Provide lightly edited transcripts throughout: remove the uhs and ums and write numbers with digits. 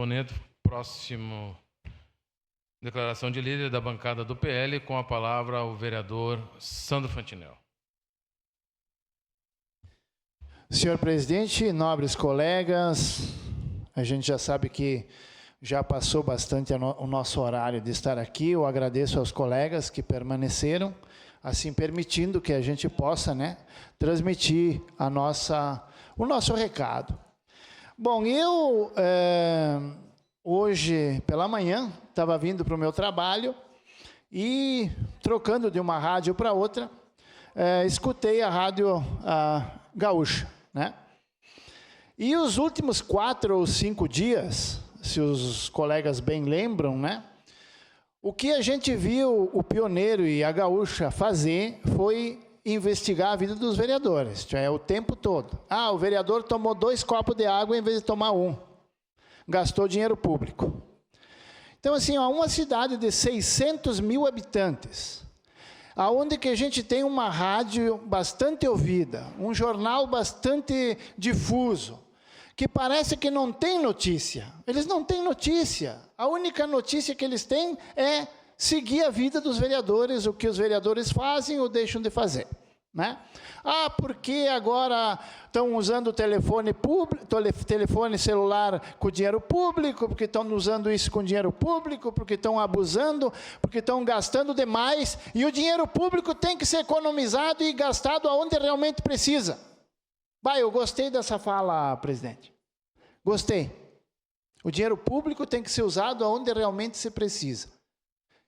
Ponente, próximo declaração de líder da bancada do PL, com a palavra o vereador Sandro Fantinel. Senhor presidente, nobres colegas, a gente já sabe que já passou bastante o nosso horário de estar aqui. Eu agradeço aos colegas que permaneceram, assim permitindo que a gente possa, transmitir o nosso recado. Bom, eu hoje pela manhã estava vindo para o meu trabalho e trocando de uma rádio para outra, escutei a rádio gaúcha, E os últimos 4 ou 5 dias, se os colegas bem lembram, o que a gente viu o Pioneiro e a Gaúcha fazer foi investigar a vida dos vereadores, o tempo todo. O vereador tomou 2 copos de água em vez de tomar 1. Gastou dinheiro público. Então, assim, uma cidade de 600 mil habitantes, aonde que a gente tem uma rádio bastante ouvida, um jornal bastante difuso, que parece que não tem notícia. Eles não têm notícia. A única notícia que eles têm é seguir a vida dos vereadores, o que os vereadores fazem ou deixam de fazer. Porque agora estão usando o telefone celular com dinheiro público, porque estão usando isso com dinheiro público, porque estão abusando, porque estão gastando demais, e o dinheiro público tem que ser economizado e gastado aonde realmente precisa. Eu gostei dessa fala, presidente. Gostei. O dinheiro público tem que ser usado aonde realmente se precisa.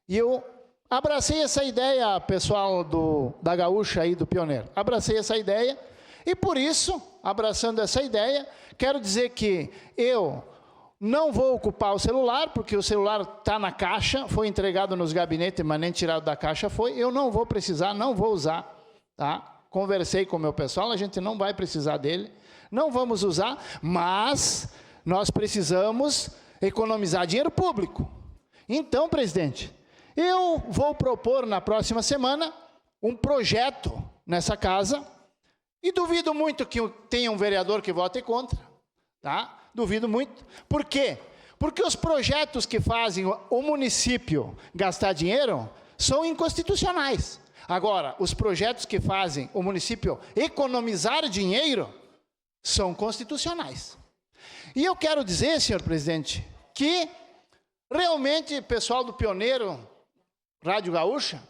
E eu abracei essa ideia, pessoal da Gaúcha e do Pioneiro. Abracei essa ideia e, por isso, abraçando essa ideia, quero dizer que eu não vou ocupar o celular, porque o celular está na caixa, foi entregado nos gabinetes, mas nem tirado da caixa foi. Eu não vou precisar, não vou usar, Conversei com o meu pessoal, a gente não vai precisar dele, não vamos usar, mas nós precisamos economizar dinheiro público. Então, presidente, eu vou propor na próxima semana um projeto nessa casa, e duvido muito que tenha um vereador que vote contra, Duvido muito. Por quê? Porque os projetos que fazem o município gastar dinheiro são inconstitucionais. Agora, os projetos que fazem o município economizar dinheiro são constitucionais. E eu quero dizer, senhor presidente, que realmente, pessoal do Pioneiro, Rádio Gaúcha,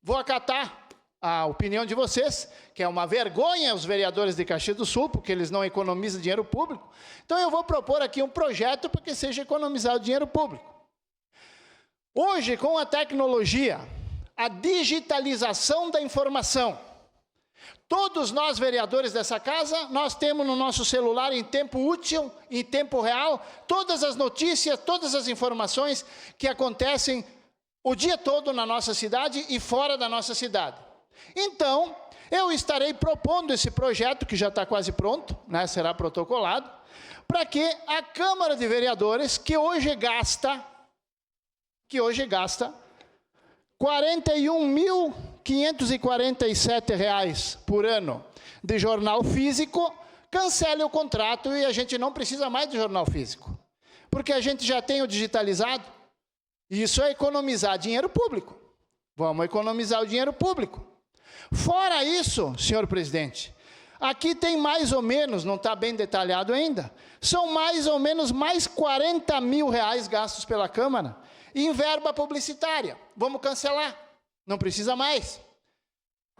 vou acatar a opinião de vocês, que é uma vergonha os vereadores de Caxias do Sul, porque eles não economizam dinheiro público. Então eu vou propor aqui um projeto para que seja economizado dinheiro público. Hoje, com a tecnologia, a digitalização da informação, todos nós vereadores dessa casa, nós temos no nosso celular em tempo útil, em tempo real, todas as notícias, todas as informações que acontecem o dia todo na nossa cidade e fora da nossa cidade. Então, eu estarei propondo esse projeto, que já está quase pronto, será protocolado, para que a Câmara de Vereadores, que hoje gasta R$ 41.547 por ano de jornal físico, cancele o contrato e a gente não precisa mais de jornal físico, porque a gente já tem o digitalizado. Isso é economizar dinheiro público. Vamos economizar o dinheiro público. Fora isso, senhor presidente, aqui tem mais ou menos, não está bem detalhado ainda, são mais ou menos mais R$ 40 mil gastos pela Câmara em verba publicitária. Vamos cancelar, não precisa mais.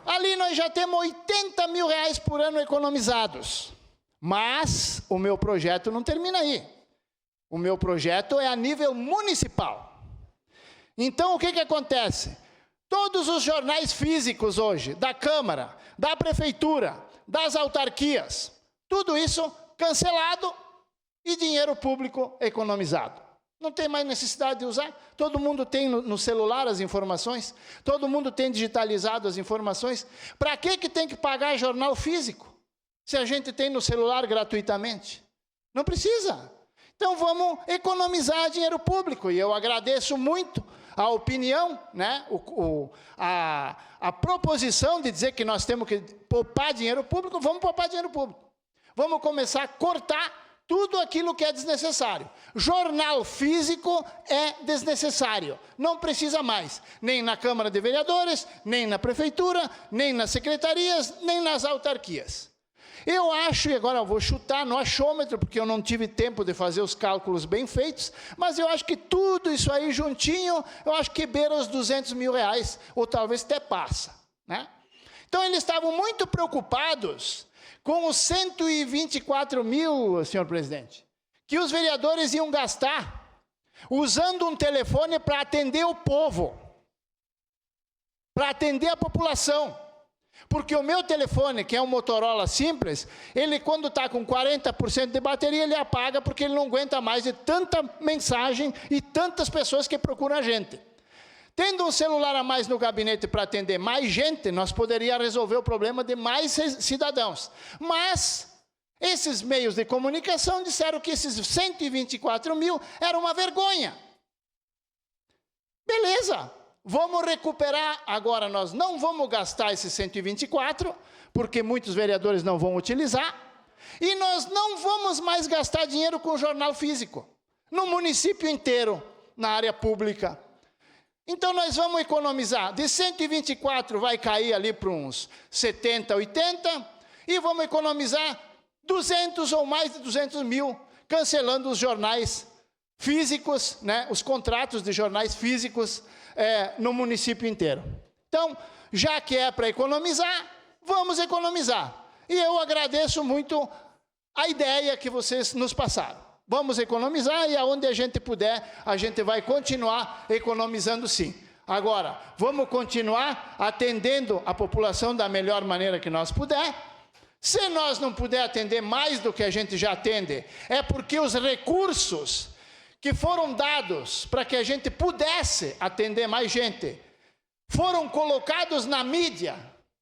Ali nós já temos R$ 80 mil por ano economizados. Mas o meu projeto não termina aí. O meu projeto é a nível municipal. Então, o que acontece? Todos os jornais físicos hoje, da Câmara, da Prefeitura, das autarquias, tudo isso cancelado e dinheiro público economizado. Não tem mais necessidade de usar. Todo mundo tem no celular as informações, todo mundo tem digitalizado as informações. Para que tem que pagar jornal físico, se a gente tem no celular gratuitamente? Não precisa. Então vamos economizar dinheiro público, e eu agradeço muito a opinião, a proposição de dizer que nós temos que poupar dinheiro público. Vamos poupar dinheiro público. Vamos começar a cortar tudo aquilo que é desnecessário. Jornal físico é desnecessário, não precisa mais, nem na Câmara de Vereadores, nem na Prefeitura, nem nas secretarias, nem nas autarquias. Eu acho, e agora eu vou chutar no achômetro, porque eu não tive tempo de fazer os cálculos bem feitos, mas eu acho que tudo isso aí juntinho, eu acho que beira os R$200 mil, ou talvez até passa, né? Então, eles estavam muito preocupados com os 124 mil, senhor presidente, que os vereadores iam gastar usando um telefone para atender o povo, para atender a população. Porque o meu telefone, que é um Motorola simples, ele quando está com 40% de bateria, ele apaga porque ele não aguenta mais de tanta mensagem e tantas pessoas que procuram a gente. Tendo um celular a mais no gabinete para atender mais gente, nós poderíamos resolver o problema de mais cidadãos. Mas esses meios de comunicação disseram que esses 124 mil era uma vergonha. Beleza, vamos recuperar. Agora nós não vamos gastar esses 124, porque muitos vereadores não vão utilizar. E nós não vamos mais gastar dinheiro com jornal físico, no município inteiro, na área pública. Então, nós vamos economizar. De 124 vai cair ali para uns 70, 80, e vamos economizar 200 ou mais de 200 mil, cancelando os jornais físicos, né, os contratos de jornais físicos no município inteiro. Então, já que é para economizar, vamos economizar. E eu agradeço muito a ideia que vocês nos passaram. Vamos economizar e aonde a gente puder, a gente vai continuar economizando sim. Agora, vamos continuar atendendo a população da melhor maneira que nós puder. Se nós não puder atender mais do que a gente já atende, é porque os recursos que foram dados para que a gente pudesse atender mais gente, foram colocados na mídia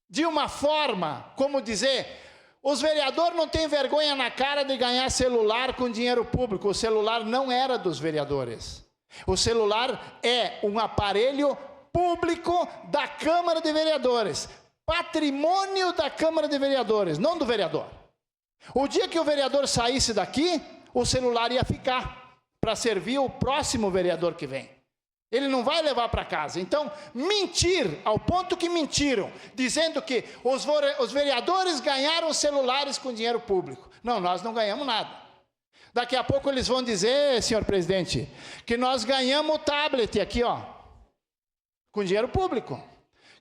de uma forma, como dizer... Os vereadores não têm vergonha na cara de ganhar celular com dinheiro público. O celular não era dos vereadores. O celular é um aparelho público da Câmara de Vereadores. Patrimônio da Câmara de Vereadores, não do vereador. O dia que o vereador saísse daqui, o celular ia ficar para servir o próximo vereador que vem. Ele não vai levar para casa. Então, mentir, ao ponto que mentiram, dizendo que os vereadores ganharam celulares com dinheiro público. Não, nós não ganhamos nada. Daqui a pouco eles vão dizer, senhor presidente, que nós ganhamos o tablet aqui, ó, com dinheiro público.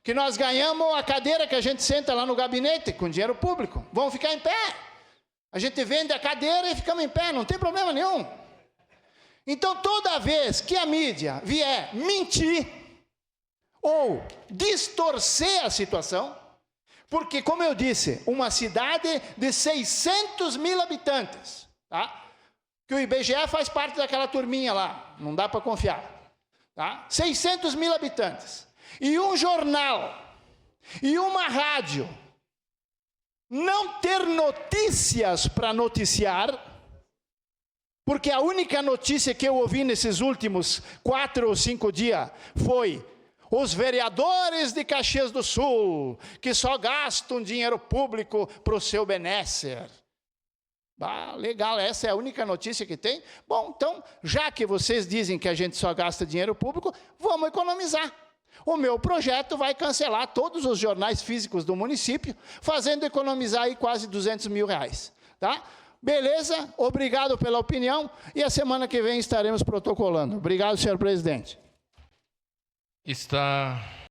Que nós ganhamos a cadeira que a gente senta lá no gabinete, com dinheiro público. Vão ficar em pé. A gente vende a cadeira e ficamos em pé, não tem problema nenhum. Então, toda vez que a mídia vier mentir ou distorcer a situação, porque, como eu disse, uma cidade de 600 mil habitantes, tá? Que o IBGE faz parte daquela turminha lá, não dá para confiar, tá? 600 mil habitantes, e um jornal, e uma rádio, não ter notícias para noticiar, porque a única notícia que eu ouvi nesses últimos 4 ou 5 dias foi os vereadores de Caxias do Sul, que só gastam dinheiro público para o seu benesser. Ah, legal, essa é a única notícia que tem? Bom, então, já que vocês dizem que a gente só gasta dinheiro público, vamos economizar. O meu projeto vai cancelar todos os jornais físicos do município, fazendo economizar aí quase R$200 mil, tá? Beleza? Obrigado pela opinião e a semana que vem estaremos protocolando. Obrigado, senhor presidente. Está